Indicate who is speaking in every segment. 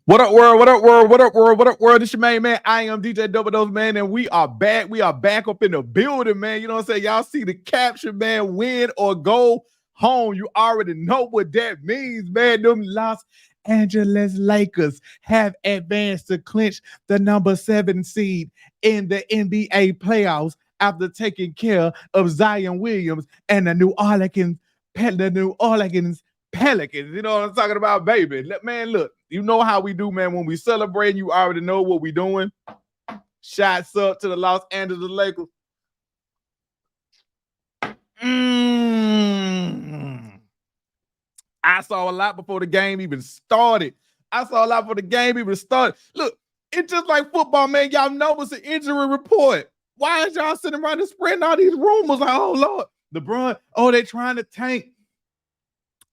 Speaker 1: What up, world? What up, world? What up, world? What up, world? It's your main man. I am DJ Double Dose, man, and we are back. We are back up in the building, man. You know what I'm saying? Y'all see the caption, man. Win or go home. You already know what that means, man. Them Los Angeles Lakers have advanced to clinch the number 7 seed in the NBA playoffs after taking care of Zion Williams and the New Orleans Pelicans. You know what I'm talking about, baby? Man, look, you know how we do, man. When we celebrate, you already know what we doing. Shots up to the Los Angeles Lakers. I saw a lot before the game even started. Look, it's just like football, man. Y'all know it's an injury report. Why is y'all sitting around and spreading all these rumors? Like, oh, Lord, LeBron, they're trying to tank.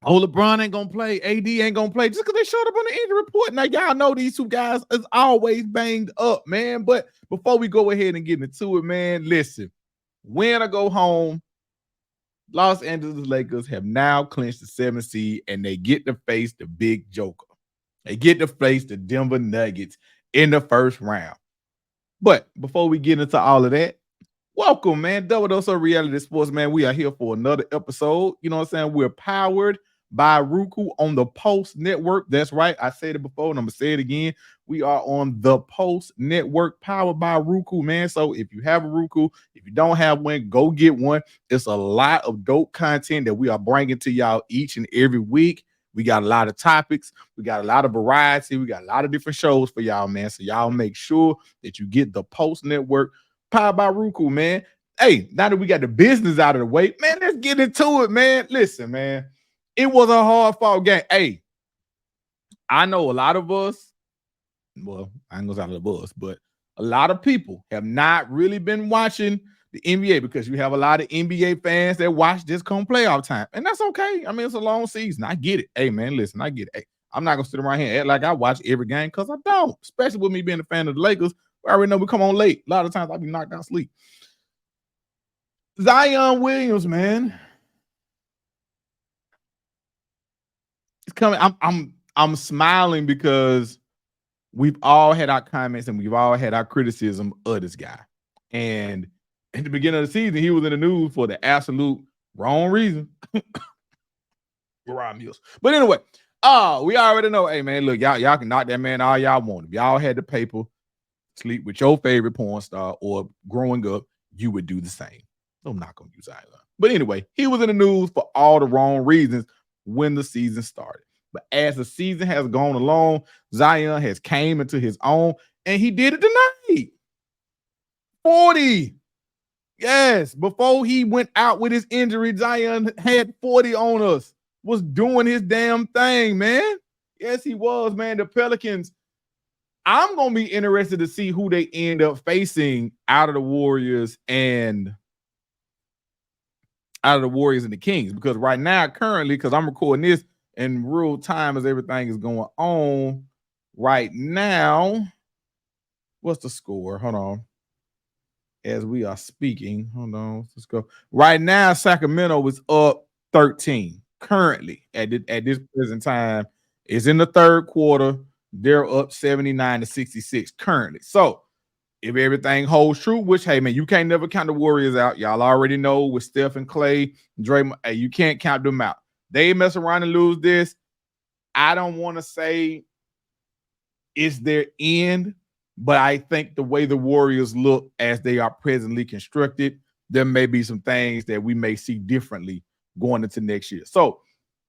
Speaker 1: Oh, LeBron ain't gonna play. AD ain't gonna play just because they showed up on the injury report. Now, y'all know these two guys is always banged up, man. But before we go ahead and get into it, man, listen. Win or go home, Los Angeles Lakers have now clinched the 7th seed, and they get to face the big joker. They get to face the Denver Nuggets in the first round. But before we get into all of that, welcome, man. Double Dose of Reality Sports, man. We are here for another episode. You know what I'm saying? We're powered by Roku on the Post Network. That's right. I said it before, and I'm going to say it again. We are on the Post Network, powered by Roku, man. So if you have a Roku, if you don't have one, go get one. It's a lot of dope content that we are bringing to y'all each and every week. We got a lot of topics. We got a lot of variety. We got a lot of different shows for y'all, man. So y'all make sure that you get the Post Network, powered by Roku, man. Hey, now that we got the business out of the way, man, let's get into it, man. Listen, man, it was a hard-fought game. Hey, I know a lot of us, well, I ain't gonna say a lot of us, but a lot of people have not really been watching the NBA because you have a lot of NBA fans that watch this come playoff time, and that's okay. I mean, it's a long season. I get it. Hey, man, listen, I get it. Hey, I'm not gonna sit around here and act like I watch every game because I don't, especially with me being a fan of the Lakers. I already know we come on late. A lot of times I'll be knocked out sleep. Zion Williams, man. It's coming. I'm smiling because we've all had our comments and we've all had our criticism of this guy. And at the beginning of the season, he was in the news for the absolute wrong reason. Ryan Mills. But anyway, we already know. Hey, man, look, y'all can knock that man all y'all want. If y'all had the paper, sleep with your favorite porn star, or growing up, you would do the same. I'm not gonna use Zion. But anyway, he was in the news for all the wrong reasons when the season started. But as the season has gone along, Zion has came into his own, and he did it tonight. 40. Yes, before he went out with his injury, Zion had 40 on us. Was doing his damn thing, man. Yes, he was, man. The Pelicans, I'm going to be interested to see who they end up facing out of the Warriors and the Kings. Because right now, currently, because I'm recording this in real time as everything is going on right now. What's the score? Hold on. As we are speaking, hold on. Let's go. Right now, Sacramento is up 13 currently at this present time. It's in the third quarter. They're up 79-66 currently. So if everything holds true, which, hey, man, you can't never count the Warriors out. Y'all already know with Steph and Clay, Draymond, hey, you can't count them out. They mess around and lose this. I don't want to say it's their end, but I think the way the Warriors look as they are presently constructed, there may be some things that we may see differently going into next year. So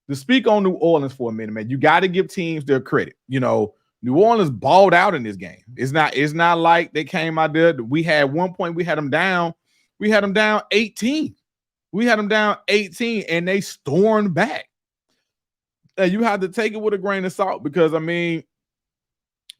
Speaker 1: to speak on New Orleans for a minute, man, you got to give teams their credit. You know, New Orleans balled out in this game. It's not like they came out there. We had one point, we had them down 18. We had them down 18, and they stormed back. You have to take it with a grain of salt because, I mean,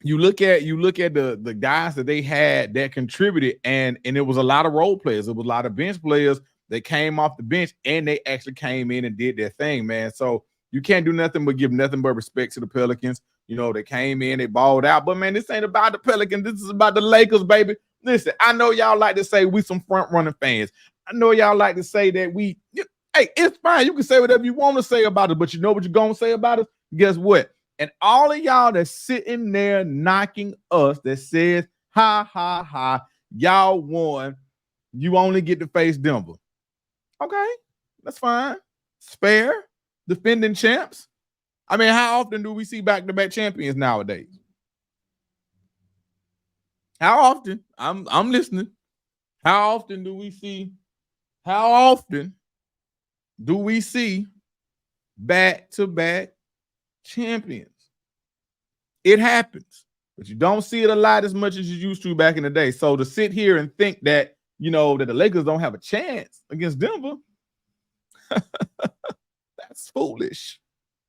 Speaker 1: you look at the guys that they had that contributed, and it was a lot of role players. It was a lot of bench players that came off the bench, and they actually came in and did their thing, man. So you can't do nothing but give nothing but respect to the Pelicans. You know, they came in, they balled out. But, man, this ain't about the Pelicans. This is about the Lakers, baby. Listen, I know y'all like to say we some front-running fans. I know y'all like to say that hey, it's fine. You can say whatever you want to say about it, but you know what you're going to say about it? Guess what? And all of y'all that's sitting there knocking us that says, ha, ha, ha, y'all won. You only get to face Denver. Okay, that's fine. It's fair. Defending champs. I mean, how often do we see back-to-back champions nowadays? How often? I'm listening. How often do we see back-to-back champions? It happens, but you don't see it a lot as much as you used to back in the day. So to sit here and think that, that the Lakers don't have a chance against Denver, that's foolish.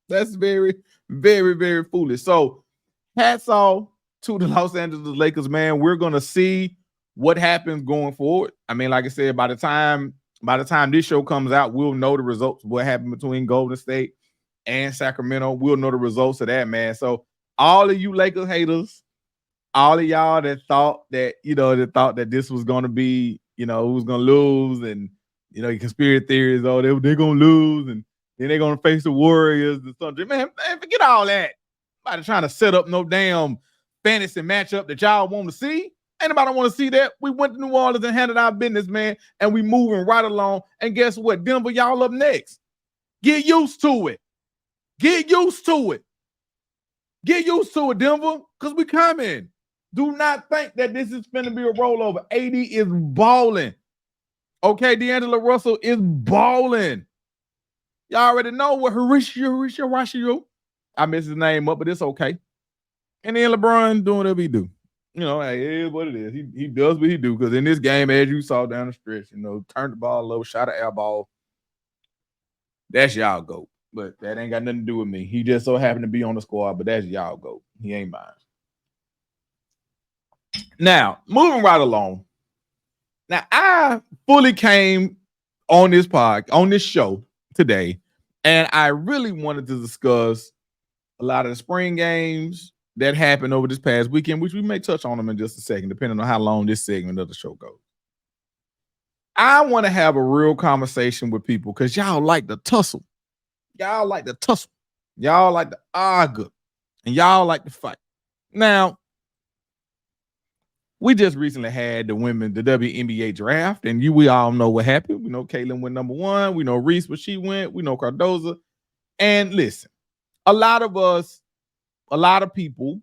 Speaker 1: That's very, very, very foolish. So hats off to the Los Angeles Lakers, man. We're going to see what happens going forward. I mean, like I said, by the time this show comes out, we'll know the results of what happened between Golden State and Sacramento. We'll know the results of that, man. So all of you Lakers haters, all of y'all that thought that this was going to be, who was going to lose, and conspiracy theories, they're going to lose, and then they're going to face the Warriors and something. Man, forget all that. Nobody trying to set up no damn fantasy matchup that y'all want to see. Ain't nobody want to see that. We went to New Orleans and handled our business, man, and we moving right along. And guess what? Denver, y'all up next. Get used to it. Get used to it. Get used to it, Denver, because we coming. Do not think that this is going to be a rollover. AD is balling. Okay, D'Angelo Russell is balling. Y'all already know what Horatio. I messed his name up, but it's okay. And then LeBron doing whatever he do. Hey, it is what it is. He does what he do, because in this game, as you saw down the stretch, turned the ball low, shot an air ball. That's y'all GOAT. But that ain't got nothing to do with me. He just so happened to be on the squad, but that's y'all GOAT. He ain't mine. Now, moving right along. Now, I fully came on this show today, and I really wanted to discuss a lot of the spring games that happened over this past weekend, which we may touch on them in just a second, depending on how long this segment of the show goes. I want to have a real conversation with people, because y'all like to tussle. Y'all like to tussle. Y'all like to argue. And y'all like to fight. Now, we just recently had the WNBA draft, and we all know what happened. We know Caitlin went number 1. We know Reese, where she went. We know Cardoza. And listen, a lot of people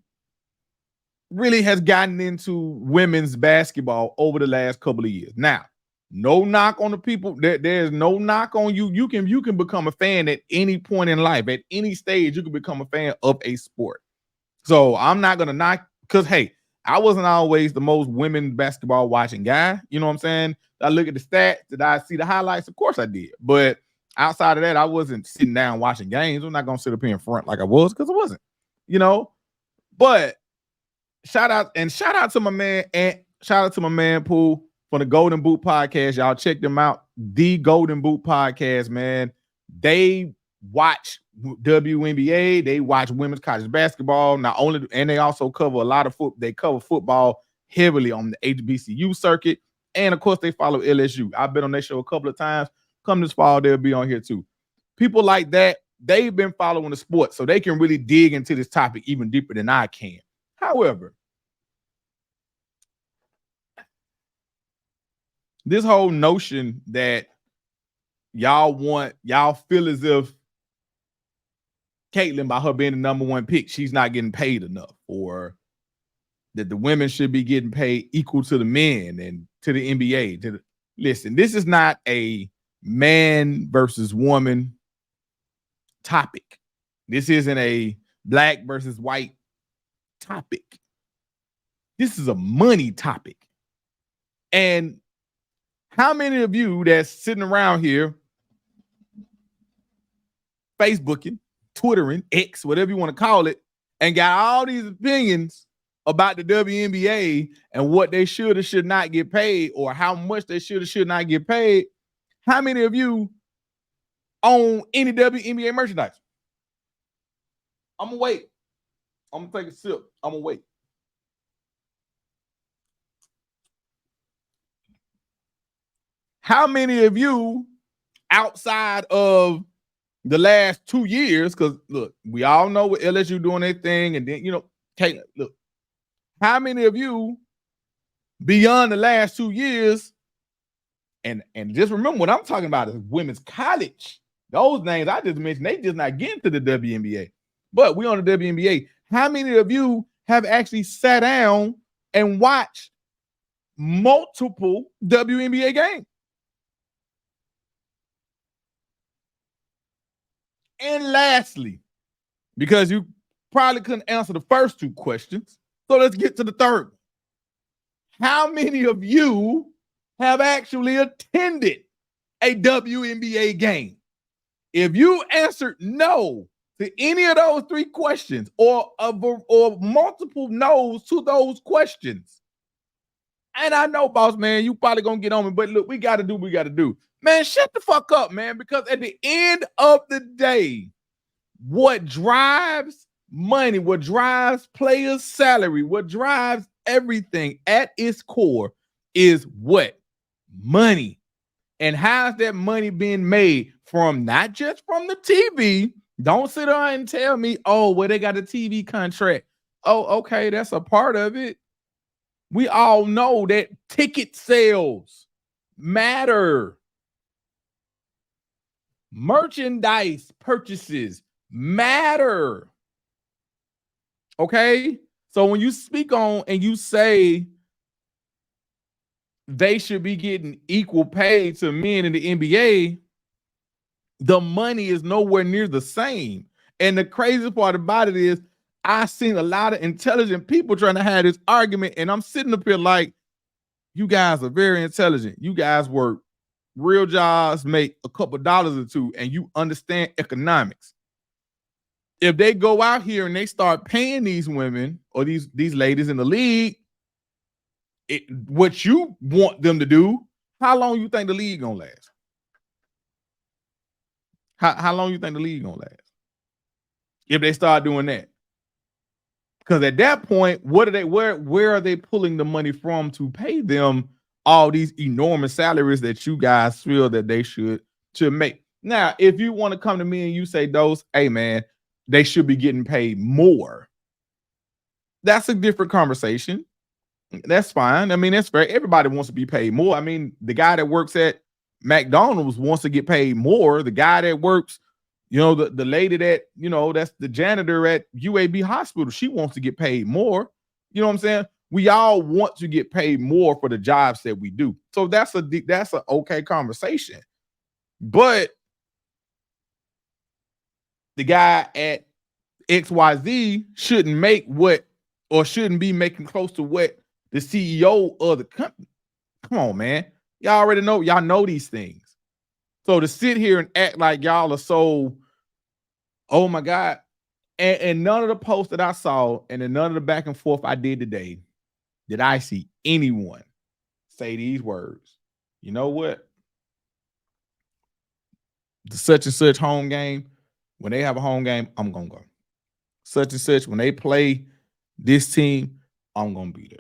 Speaker 1: really has gotten into women's basketball over the last couple of years. Now, no knock on the people. There's no knock on you. You can become a fan at any point in life. At any stage, you can become a fan of a sport. So I'm not going to knock, because, hey, I wasn't always the most women basketball watching guy. You know what I'm saying? I look at the stats. Did I see the highlights? Of course I did. But outside of that, I wasn't sitting down watching games. I'm not going to sit up here in front like I was, because I wasn't. But shout out to my man Pooh from the Golden Boot Podcast. Y'all check them out. The Golden Boot Podcast, man. They watch WNBA. They watch women's college basketball. And they also cover a lot of They cover football heavily on the HBCU circuit. And of course, they follow LSU. I've been on their show a couple of times. Come this fall, they'll be on here too. People like that, they've been following the sport, so they can really dig into this topic even deeper than I can. However, this whole notion that y'all feel as if Caitlin, by her being the number 1 pick, she's not getting paid enough, or that the women should be getting paid equal to the men and to the NBA. Listen, this is not a man versus woman topic. This isn't a black versus white topic. This is a money topic. And how many of you that's sitting around here Facebooking, Twittering, X, whatever you want to call it, and got all these opinions about the WNBA and what they should or should not get paid, or how much they should or should not get paid? How many of you own any WNBA merchandise? I'm gonna wait. I'm gonna take a sip. I'm gonna wait. How many of you outside of the last 2 years, because look, we all know what LSU doing their thing, and then look, how many of you beyond the last 2 years, and just remember what I'm talking about is women's college. Those names I just mentioned, they just not getting to the WNBA. But we on the WNBA. How many of you have actually sat down and watched multiple WNBA games? And lastly, because you probably couldn't answer the first 2 questions, so let's get to the third. How many of you have actually attended a WNBA game? If you answered no to any of those 3 questions, or multiple no's to those questions, and I know, boss man, you probably gonna get on me, but look, we gotta do what we gotta do. Man, shut the fuck up, man, because at the end of the day, what drives money, what drives players' salary, what drives everything at its core is what? Money. And how's that money being made from? Not just from the TV. Don't sit there and tell me, oh, well, they got a TV contract. Oh, okay, that's a part of it. We all know that ticket sales matter. Merchandise purchases matter. Okay? So when you speak on and you say they should be getting equal pay to men in the NBA, the money is nowhere near the same. And the crazy part about it is I've seen a lot of intelligent people trying to have this argument, and I'm sitting up here like, you guys are very intelligent. You guys work real jobs, make a couple dollars or two, and you understand economics. If they go out here and they start paying these women or these ladies in the league what you want them to do, how long you think the league gonna last? How long you think the league gonna last if they start doing that? Because at that point, what are they? Where are they pulling the money from to pay them all these enormous salaries that you guys feel that they should make? Now, if you want to come to me and you say those, hey man, they should be getting paid more. That's a different conversation. That's fine. I mean, that's fair. Everybody wants to be paid more. I mean, the guy that works at McDonald's wants to get paid more. The guy that works, the lady that, that's the janitor at UAB hospital, she wants to get paid more. You know what I'm saying? We all want to get paid more for the jobs that we do. So that's a okay conversation. But the guy at XYZ shouldn't make shouldn't be making close to what the CEO of the company. Come on, man. Y'all already know. Y'all know these things. So to sit here and act like y'all are so, oh my God. And none of the posts that I saw and in none of the back and forth I did today did I see anyone say these words. You know what? The such and such home game, when they have a home game, I'm going to go. Such and such, when they play this team, I'm going to be there.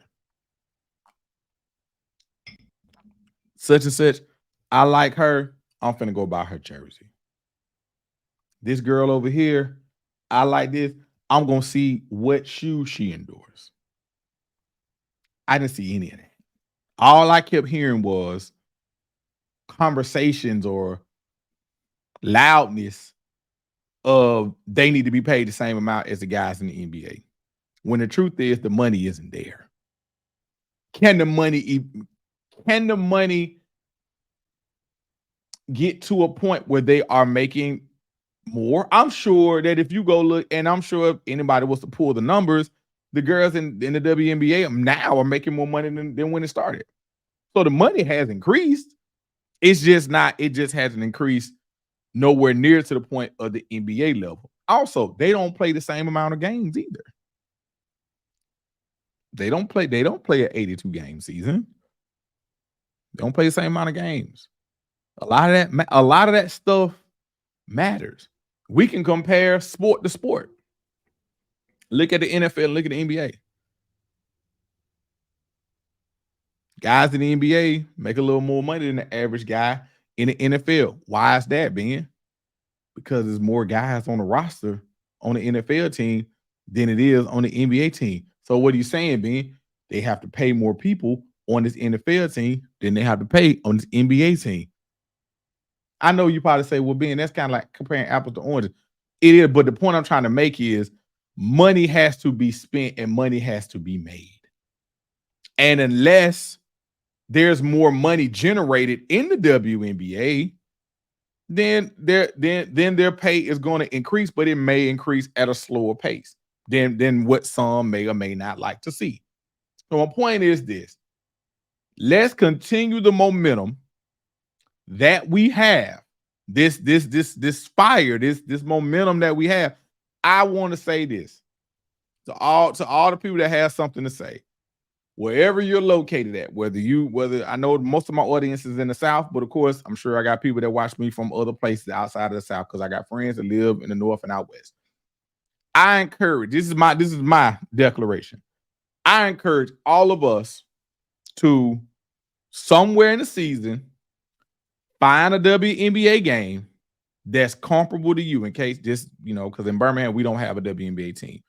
Speaker 1: Such and such, I like her, I'm finna go buy her jersey. This girl over here, I like this, I'm gonna see what shoes she endorses. I didn't see any of that. All I kept hearing was conversations or loudness of they need to be paid the same amount as the guys in the NBA. When the truth is the money isn't there. Can the money get to a point where they are making more? I'm sure that if you go look, and I'm sure if anybody was to pull the numbers, the girls in the WNBA now are making more money than when it started. So the money has increased. It just hasn't increased nowhere near to the point of the NBA level. Also, they don't play the same amount of games either. They don't play an 82 game season. They don't play the same amount of games. A lot of that stuff matters. We can compare sport to sport. Look at the NFL, look at the NBA. Guys in the NBA make a little more money than the average guy in the NFL. Why is that, Ben? because there's more guys on the roster on the NFL team than it is on the NBA team. So what are you saying, Ben? They have to pay more people on this NFL team than they have to pay on this NBA team. I know you probably say, well, Ben, that's kind of like comparing apples to oranges. It is, but the point I'm trying to make is money has to be spent and money has to be made. And unless there's more money generated in the WNBA, then their pay is going to increase, but it may increase at a slower pace than what some may or may not like to see. So my point is this: let's continue the momentum that we have. This fire, this momentum that we have. I want to say this to all the people that have something to say. Wherever you're located at, whether I know most of my audience is in the South, but of course, I'm sure I got people that watch me from other places outside of the South because I got friends that live in the North and out West. I encourage, this is my declaration. I encourage all of us to somewhere in the season find a WNBA game that's comparable to you in case this, because in Birmingham, we don't have a WNBA team.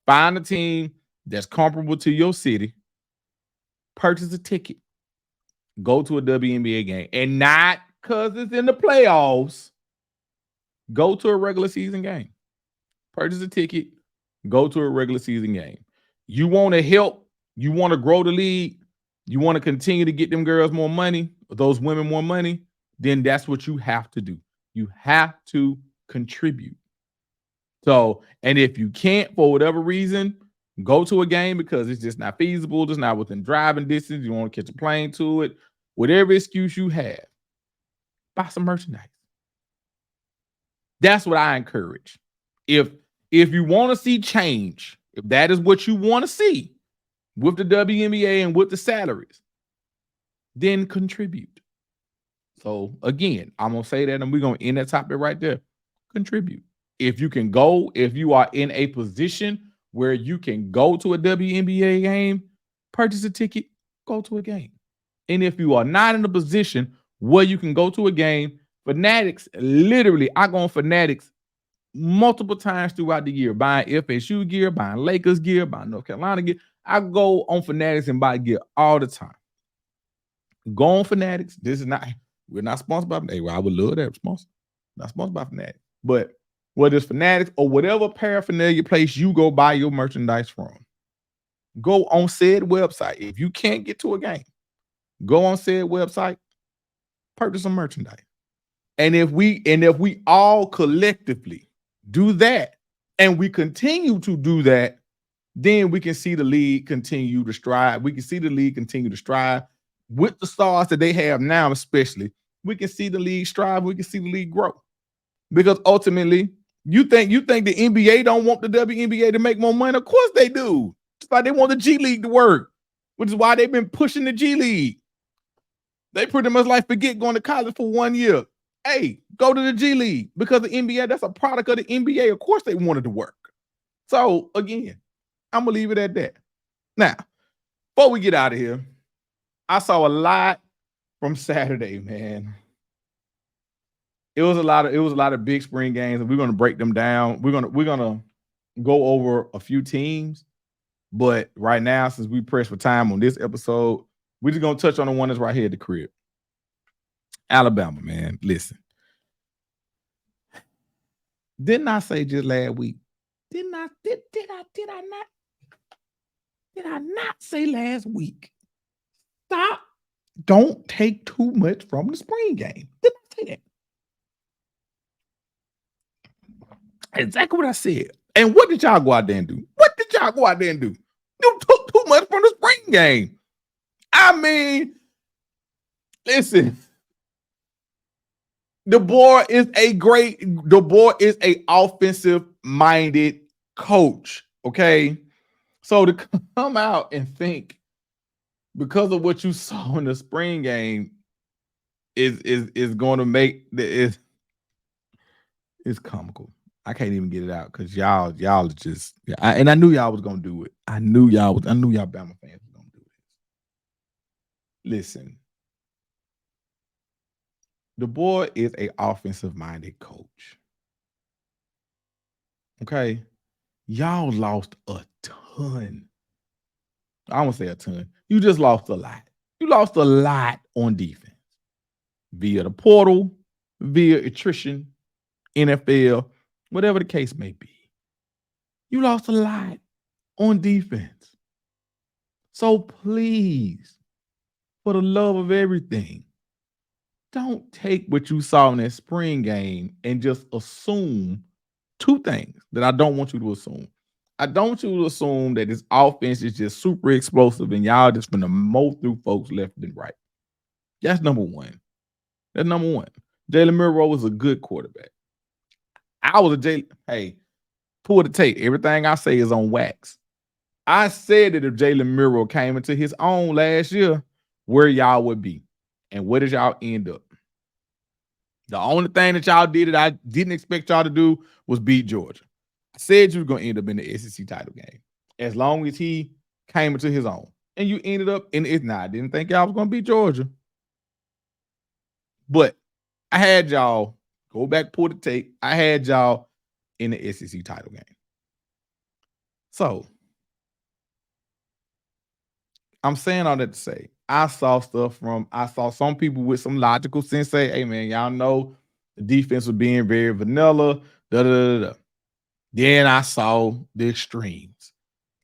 Speaker 1: Find a team that's comparable to your city. Purchase a ticket, go to a WNBA game, and not because it's in the playoffs. Go to a regular season game. Purchase a ticket, go to a regular season game. You want to help, you want to grow the league, you want to continue to get them girls more money, those women more money, then that's what you have to do. You have to contribute. So, and if you can't, for whatever reason, go to a game because it's just not feasible, it's not within driving distance, you want to catch a plane to it, whatever excuse you have, buy some merchandise. That's what I encourage. If you want to see change, if that is what you want to see with the WNBA and with the salaries, then contribute. So again, I'm going to say that and we're going to end that topic right there. Contribute. If you can go, if you are in a position where you can go to a WNBA game, purchase a ticket, go to a game. And if you are not in a position where you can go to a game, Fanatics, literally, I go on Fanatics multiple times throughout the year, buying FSU gear, buying Lakers gear, buying North Carolina gear. I go on Fanatics and buy gear all the time. Go on Fanatics. We're not sponsored by Fanatics. Well, I would love that sponsor. Not sponsored by Fanatics. But whether it's Fanatics or whatever paraphernalia place you go buy your merchandise from, go on said website. If you can't get to a game, go on said website, purchase some merchandise. And if we all collectively do that and we continue to do that, then we can see the league continue to strive. We can see the league continue to strive with the stars that they have now, especially. We can see the league strive. We can see the league grow. Because ultimately, you think the NBA don't want the WNBA to make more money? Of course they do. It's like they want the G League to work, which is why they've been pushing the G League. They pretty much like forget going to college for 1 year. Hey, go to the G League because the NBA, that's a product of the NBA. Of course they wanted to work. So again, I'm going to leave it at that. Now, before we get out of here, I saw a lot from Saturday, man. It was a lot of big spring games, and we're going to break them down. We're gonna go over a few teams, but right now, since we pressed for time on this episode, we're just gonna touch on the one that's right here at the crib. Alabama, man. Listen. Didn't I say just last week? Did I not say last week? Stop. Don't take too much from the spring game. Did I say that? Exactly what I said. And what did y'all go out there and do? You took too much from the spring game. I mean, listen. The boy is a offensive-minded coach. Okay. So to come out and think because of what you saw in the spring game is going to make it's comical. I can't even get it out because y'all just and I knew y'all was gonna do it. I knew y'all Bama fans was gonna do it. Listen, the boy is a offensive-minded coach. Okay. Y'all lost a ton. I won't say a ton. You just lost a lot. You lost a lot on defense via the portal, via attrition, NFL, whatever the case may be. You lost a lot on defense. So please, for the love of everything, don't take what you saw in that spring game and just assume two things that I don't want you to assume. I don't want you to assume that this offense is just super explosive and y'all just gonna mow through folks left and right. That's number one. That's number one. Jalen Milroe was a good quarterback. I was a Jalen. Hey, pull the tape. Everything I say is on wax. I said that if Jalen Milroe came into his own last year, where y'all would be. And where did y'all end up? The only thing that y'all did that I didn't expect y'all to do was beat Georgia. I said you were going to end up in the SEC title game as long as he came into his own. And you ended up in it. Now, I didn't think y'all was going to beat Georgia. But I had y'all go back, pull the tape. I had y'all in the SEC title game. So I'm saying all that to say, I saw some people with some logical sense say, hey, man, y'all know the defense was being very vanilla, da-da-da-da. Then I saw the extremes.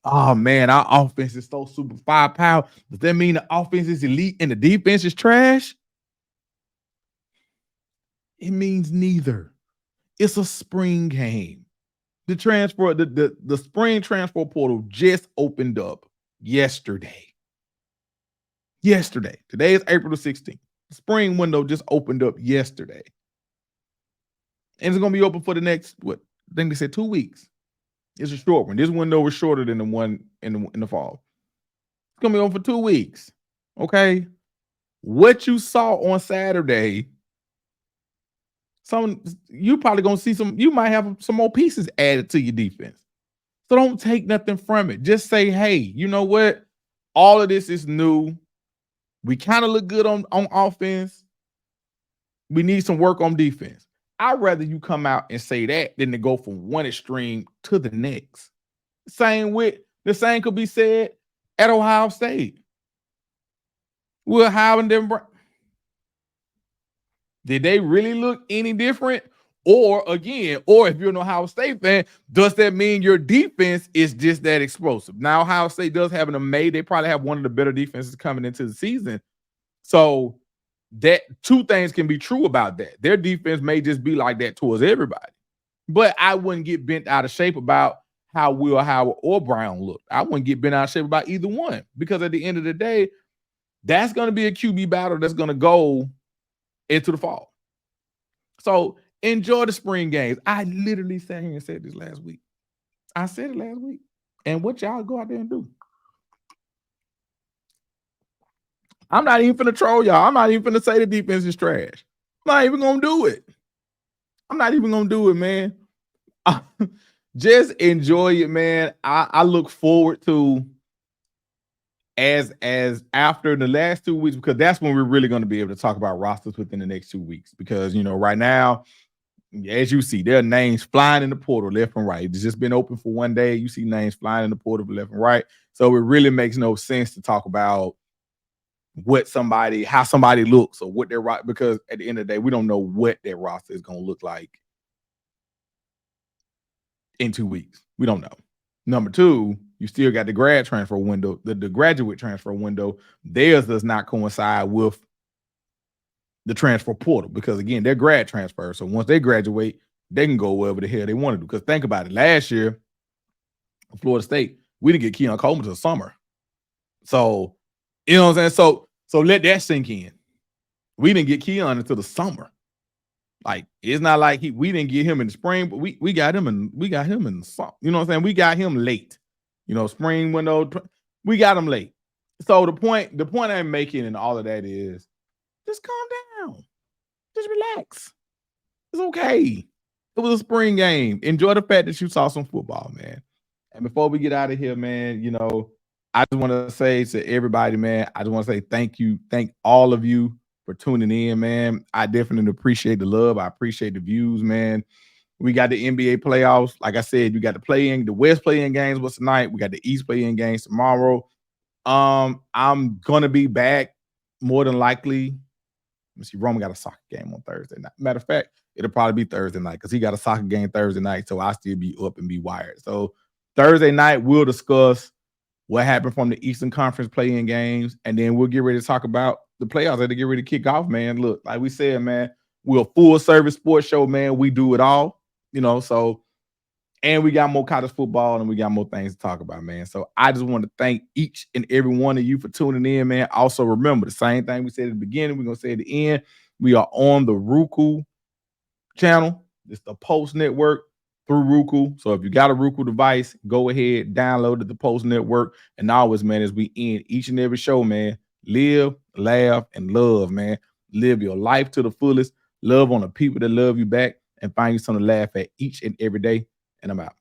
Speaker 1: Oh, man, our offense is so super firepower. Does that mean the offense is elite and the defense is trash? It means neither. It's a spring game. The spring transfer portal just opened up yesterday. Today is April the 16th. The spring window just opened up yesterday. And it's going to be open for the next, I think they said 2 weeks. It's a short one. This window was shorter than the one in the fall. It's going to be open for 2 weeks. Okay? What you saw on Saturday, you probably going to see you might have some more pieces added to your defense. So don't take nothing from it. Just say, hey, you know what? All of this is new. We kind of look good on offense. We need some work on defense. I'd rather you come out and say that than to go from one extreme to the next. The same could be said at Ohio State. Will Howard them? Did they really look any different? Or if you're an Ohio State fan, does that mean your defense is just that explosive? Now, Ohio State does have they probably have one of the better defenses coming into the season. So that two things can be true about that. Their defense may just be like that towards everybody. But I wouldn't get bent out of shape about how Will Howard or Brown looked. I wouldn't get bent out of shape about either one. Because at the end of the day, that's going to be a QB battle that's going to go into the fall. So enjoy the spring games. I literally sat here and said this last week. I said it last week. And what y'all go out there and do? I'm not even finna troll y'all. I'm not even finna say the defense is trash. I'm not even gonna do it. I'm not even gonna do it, man. Just enjoy it, man. I look forward to as after the last 2 weeks, because that's when we're really going to be able to talk about rosters within the next 2 weeks. Because right now, as you see, there are names flying in the portal left and right. It's just been open for 1 day. You see names flying in the portal left and right. So it really makes no sense to talk about how somebody looks or what they're right, because at the end of the day, we don't know what their roster is going to look like in 2 weeks. We don't know. Number two, you still got the grad transfer window, the graduate transfer window. Theirs does not coincide with the transfer portal because, again, they're grad transfer. So once they graduate, they can go wherever the hell they want to do. Because think about it. Last year, Florida State, we didn't get Keon Coleman until summer. So, you know what I'm saying? So let that sink in. We didn't get Keon until the summer. Like, it's not like we didn't get him in the spring, but we got him in the summer. You know what I'm saying? We got him late. Spring window, we got him late. So the point I'm making in all of that is just calm down. Just relax. It's okay. It was a spring game. Enjoy the fact that you saw some football, man. And before we get out of here, man, I just want to say to everybody, man, I just want to say thank you. Thank all of you for tuning in, man. I definitely appreciate the love. I appreciate the views, man. We got the NBA playoffs. Like I said, you got the West play-in games was tonight. We got the East play-in games tomorrow. I'm gonna be back more than likely. Let me see, Roman got a soccer game on Thursday night. Matter of fact, it'll probably be Thursday night because he got a soccer game Thursday night, so I'll still be up and be wired. So Thursday night, we'll discuss what happened from the Eastern Conference play-in games, and then we'll get ready to talk about the playoffs that to get ready to kick off, man. Look, like we said, man, we're a full-service sports show, man. We do it all, so and we got more college football and we got more things to talk about, man. So I just want to thank each and every one of you for tuning in, man. Also, remember the same thing we said at the beginning, we're going to say at the end. We are on the Roku channel. It's the Post Network through Roku. So if you got a Roku device, go ahead, download it, the Post Network. And always, man, as we end each and every show, man, live, laugh, and love, man. Live your life to the fullest. Love on the people that love you back and find you something to laugh at each and every day. And I'm out.